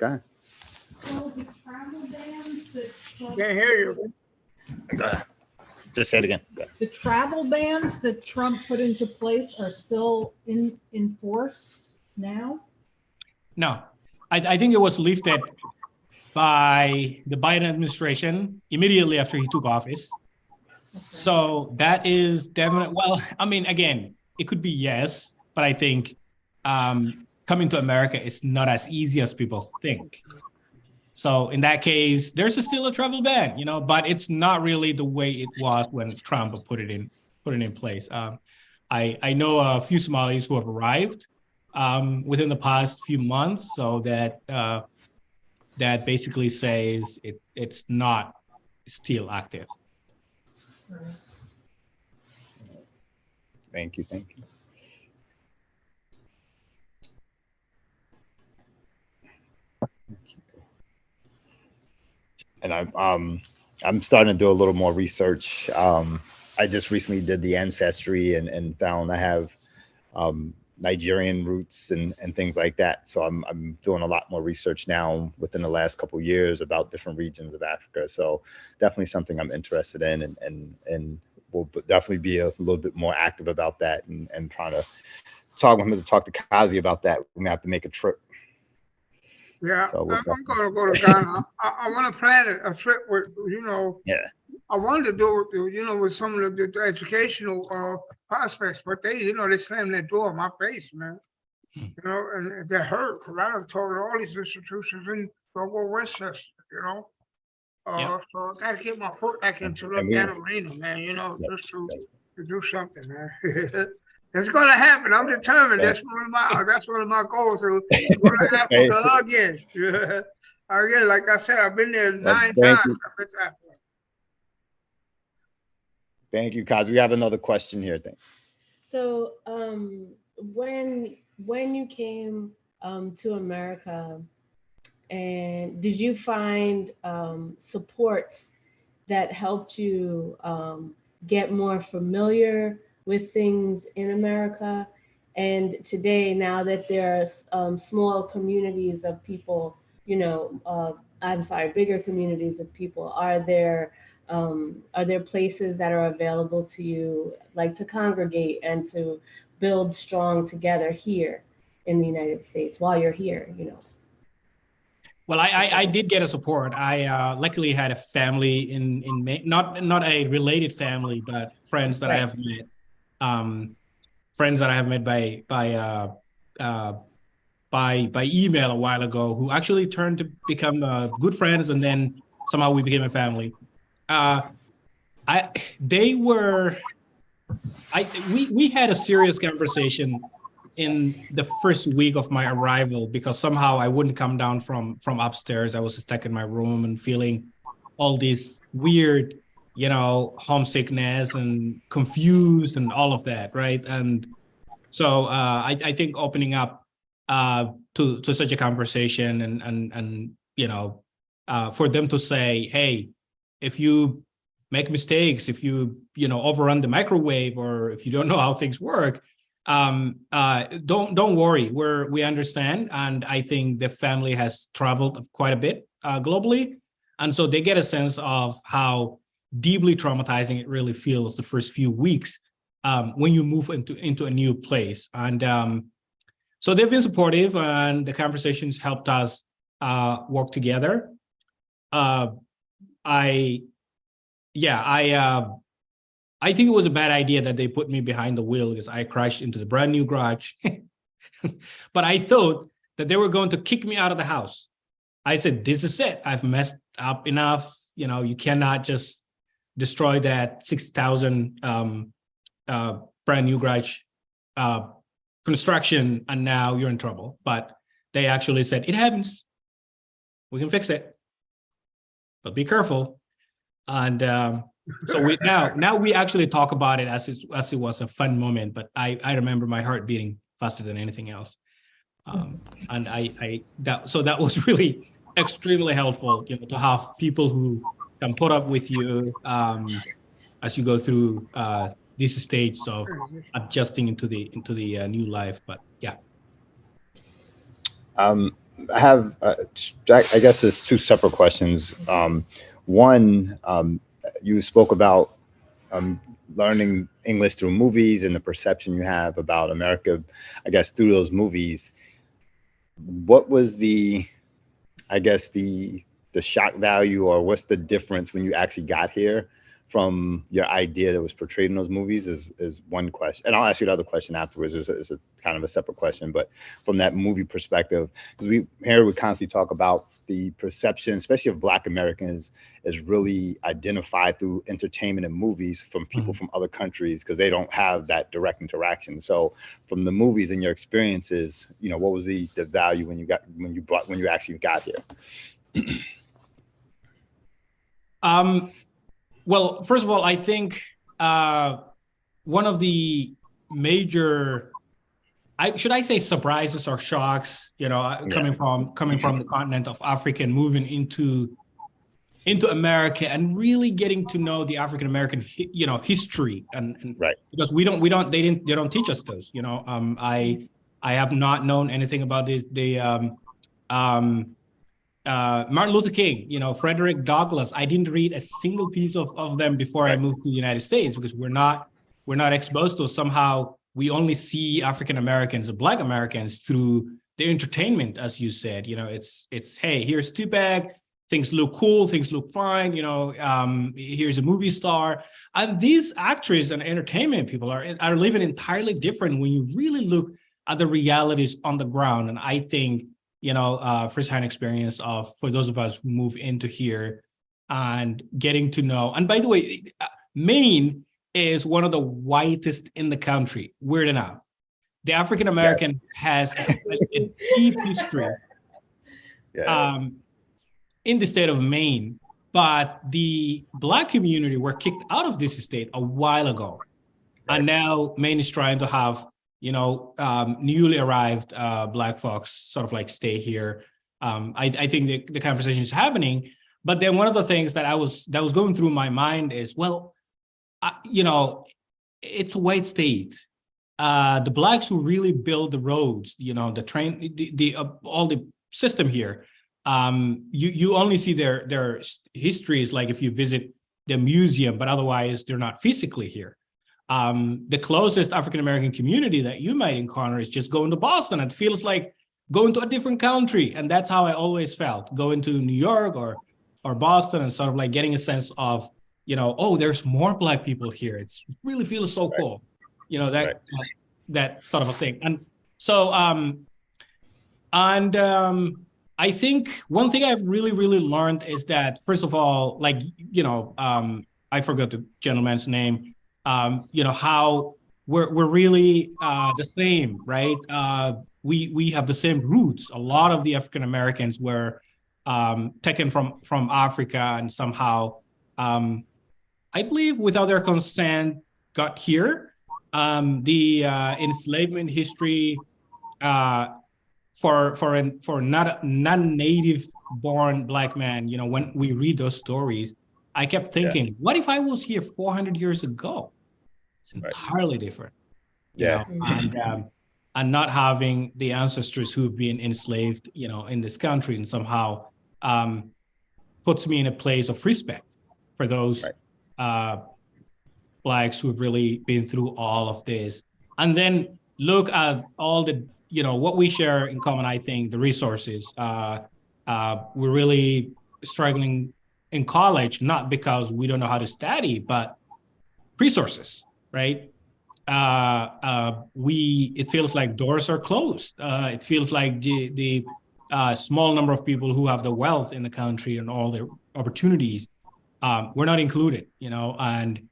ahead. So the travel bans that Trump, Can't hear you. Go ahead. Just say it again. Go ahead. the travel bans that Trump put into place are still in force now? No, I think it was lifted by the Biden administration immediately after he took office. Okay. So that is definitely, well, I mean, again, it could be yes, but I think coming to America is not as easy as people think. So in that case, there's still a travel ban, but it's not really the way it was when Trump put it in place. I know a few Somalis who have arrived within the past few months, so that basically says it's not still active. Thank you. And I'm starting to do a little more research. I just recently did the ancestry and found I have Nigerian roots and things like that. So I'm doing a lot more research now within the last couple of years about different regions of Africa. So definitely something I'm interested in and will definitely be a little bit more active about that and trying to talk to Kazi about that. We're gonna have to make a trip. Yeah, So I'm gonna go to Ghana. I want to plan a trip with, Yeah. I wanted to do it, with some of the educational prospects, but they slammed their door in my face, man. And they hurt because I done told all these institutions in Westchester, Yeah. So I gotta get my foot back into that arena, man, just to do something, man. It's gonna happen. I'm determined. Yeah. That's one of my goals. So go to Africa again. Again, like I said, I've been there 9 Thank times. you. I've been to Africa. Thank you, Kaz. We have another question here. Thanks. So when you came to America, and did you find supports that helped you get more familiar with things in America? And today, now that there are small communities of people, you know, bigger communities of people, are there places that are available to you, like to congregate and to build strong together here in the United States while you're here, you know? Well, I did get a support. I luckily had a family in not a related family, but friends that I have met, friends that I have met by email a while ago, who actually turned to become good friends, and then somehow we became a family. We had a serious conversation in the first week of my arrival, because somehow I wouldn't come down from upstairs. I was stuck in my room and feeling all this weird, you know, homesickness and confused and all of that, right? And so I think opening up to such a conversation and you know, for them to say, hey, if you make mistakes, if you know, overrun the microwave, or if you don't know how things work, don't worry, we understand. And I think the family has traveled quite a bit globally, and so they get a sense of how deeply traumatizing it really feels the first few weeks when you move into a new place. And so they've been supportive, and the conversations helped us work together. I think it was a bad idea that they put me behind the wheel, because I crashed into the brand new garage. But I thought that they were going to kick me out of the house. I said, this is it. I've messed up enough. You know, you cannot just destroy that 6,000 brand new garage construction, and now you're in trouble. But they actually said, it happens. We can fix it, but be careful. And so we now we actually talk about it as it was a fun moment. But I remember my heart beating faster than anything else. And that was really extremely helpful, you know, to have people who can put up with you as you go through these stages of adjusting into the new life. But yeah. I have, I guess there's two separate questions. One, you spoke about learning English through movies and the perception you have about America, I guess, through those movies. What was the shock value, or what's the difference when you actually got here from your idea that was portrayed in those movies is one question. And I'll ask you another question afterwards. It's a kind of a separate question, but from that movie perspective, because we constantly talk about the perception, especially of Black Americans, is really identified through entertainment and movies from people from other countries, because they don't have that direct interaction. So from the movies and your experiences, you know, what was the value when you actually got here? Well, first of all, I think one of the major, should I say surprises or shocks, you know, coming from the continent of Africa and moving into America and really getting to know the African American, you know, history and right, because they don't teach us those, you know. I have not known anything about Martin Luther King, you know, Frederick Douglass. I didn't read a single piece of them before I moved to the United States, because we're not exposed to. Somehow we only see African Americans or Black Americans through the entertainment, as you said. You know, it's hey, here's Tupac, things look cool, things look fine, you know, here's a movie star. And these actors and entertainment people are living entirely different when you really look at the realities on the ground. And I think, you know, firsthand experience for those of us who move into here and getting to know. And by the way, Maine is one of the whitest in the country, weird enough. The African American has a deep history in the state of Maine, but the Black community were kicked out of this state a while ago. And now Maine is trying to have, newly arrived Black folks sort of like stay here. I think the conversation is happening. But then one of the things that was going through my mind is, it's a white state. The Blacks who really build the roads, the train, all the system here. You only see their histories, like if you visit the museum, but otherwise they're not physically here. The closest African-American community that you might encounter is just going to Boston. It feels like going to a different country. And that's how I always felt, going to New York or Boston and sort of like getting a sense of, there's more Black people here. It really feels so cool, that sort of a thing. And so, I think one thing I've really, really learned is that, first of all, I forgot the gentleman's name, how we're really the same, right? We have the same roots. A lot of the African Americans were taken from Africa and somehow, I believe, without their consent, got here. The enslavement history for not non-native born Black man, when we read those stories, I kept thinking, what if I was here 400 years ago? It's entirely different. And not having the ancestors who've been enslaved, in this country, and somehow puts me in a place of respect for those Blacks who've really been through all of this. And then look at all the, what we share in common. I think the resources, we're really struggling in college, not because we don't know how to study, but resources, right? It feels like doors are closed. It feels like the small number of people who have the wealth in the country and all the opportunities, we're not included, and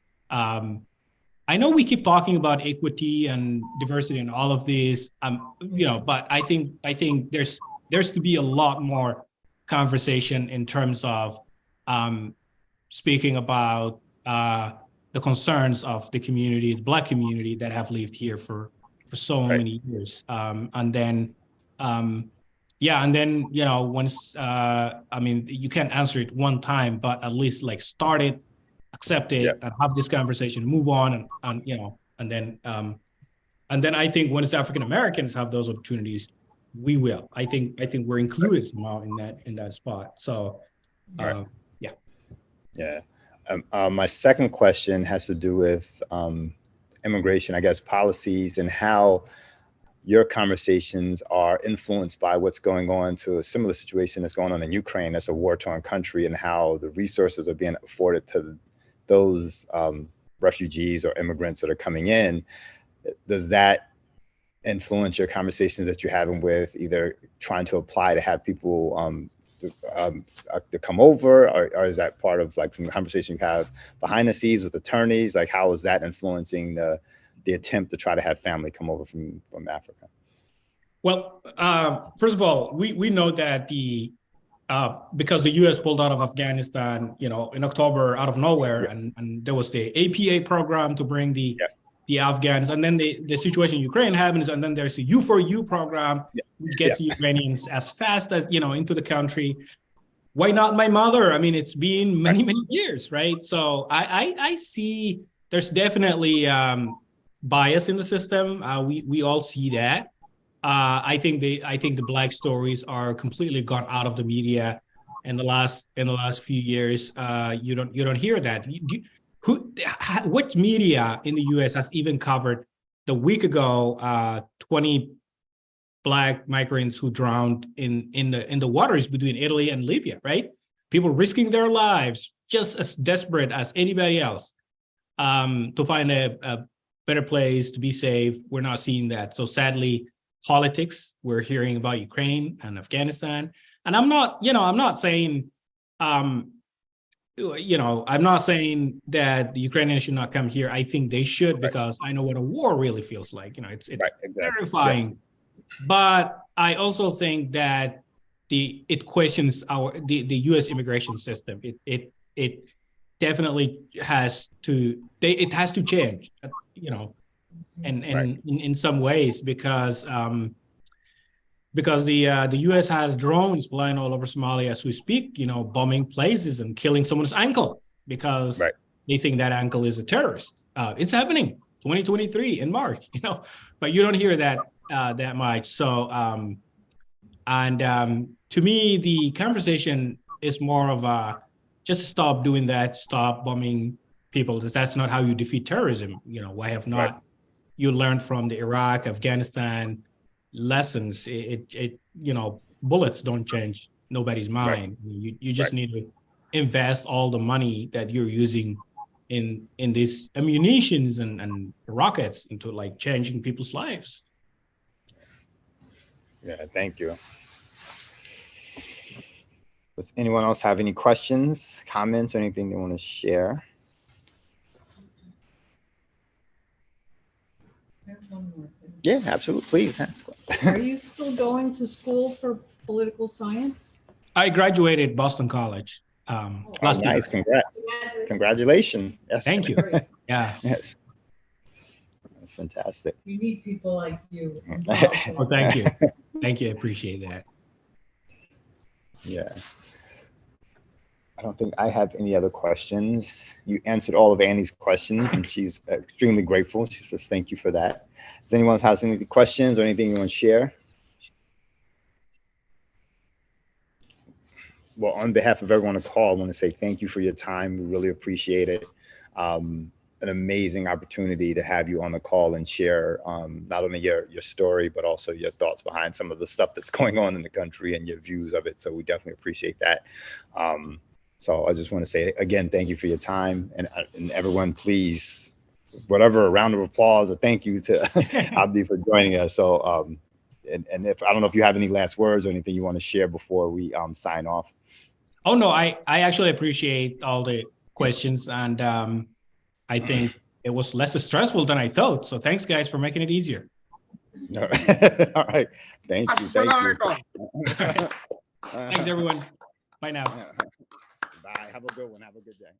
I know we keep talking about equity and diversity and all of these, but I think there's to be a lot more conversation in terms of speaking about the concerns of the community, the Black community that have lived here for so many years. And then, once, you can't answer it one time, but at least like start it, accept it, and have this conversation, move on, and then I think once African Americans have those opportunities, we will. I think we're included somehow in that spot. So, my second question has to do with immigration, I guess, policies, and how your conversations are influenced by what's going on to a similar situation that's going on in Ukraine. That's a war-torn country, and how the resources are being afforded to those refugees or immigrants that are coming in. Does that influence your conversations that you're having with either trying to apply to have people to come over, or is that part of like some conversation you have behind the scenes with attorneys? Like, how is that influencing the attempt to try to have family come over from Africa? Well, first of all, we know that because the U.S. pulled out of Afghanistan, in October out of nowhere, and there was the APA program to bring the Afghans, and then the situation in Ukraine happens, and then there's the U4U program, which gets Ukrainians as fast as, into the country. Why not my mother? I mean, it's been many years, right? So I see there's definitely bias in the system. We all see that. I think the Black stories are completely gone out of the media in the last few years. You don't hear that. What media in the U.S. has even covered the week ago 20 Black migrants who drowned in the waters between Italy and Libya, right? People risking their lives, just as desperate as anybody else, to find a better place to be safe. We're not seeing that. So sadly, politics, we're hearing about Ukraine and Afghanistan. And I'm not saying you know, I'm not saying that the Ukrainians should not come here. I think they should, because I know what a war really feels like. You know, it's Right, exactly. terrifying. But I also think that it questions the U.S. immigration system. It definitely has to change. You know, and Right. in some ways, because the U.S. has drones flying all over Somalia as we speak, you know, bombing places and killing someone's ankle because Right. they think that ankle is a terrorist. It's happening 2023 in March, you know, but you don't hear that that much. So, to me, the conversation is more of a just stop doing that, stop bombing people, because that's not how you defeat terrorism. You know, why have not you learned from the Iraq, Afghanistan lessons? It you know, bullets don't change nobody's mind. You just need to invest all the money that you're using in these ammunitions and rockets into like changing people's lives. Yeah, thank you. Does anyone else have any questions, comments, or anything they want to share? I have one more thing. Yeah, absolutely. Please ask. Are you still going to school for political science? I graduated Boston College last year. Nice. Congrats. Congratulations. Yes. Thank you. Yeah. Yes. That's fantastic. We need people like you. Well, thank you. Thank you. I appreciate that. Yeah. I don't think I have any other questions. You answered all of Annie's questions, and she's extremely grateful. She says thank you for that. Does anyone else have any questions or anything you want to share? Well, on behalf of everyone on the call, I want to say thank you for your time. We really appreciate it. An amazing opportunity to have you on the call and share not only your story, but also your thoughts behind some of the stuff that's going on in the country and your views of it. So we definitely appreciate that. So I just want to say again, thank you for your time, and everyone, please, whatever, a round of applause or thank you to Abdi for joining us. So, and if I don't know if you have any last words or anything you want to share before we sign off. Oh no, I actually appreciate all the questions, and I think it was less stressful than I thought. So thanks, guys, for making it easier. All right. All right. Thank you. Thank you. Thanks, everyone. Bye now. Bye. Have a good one. Have a good day.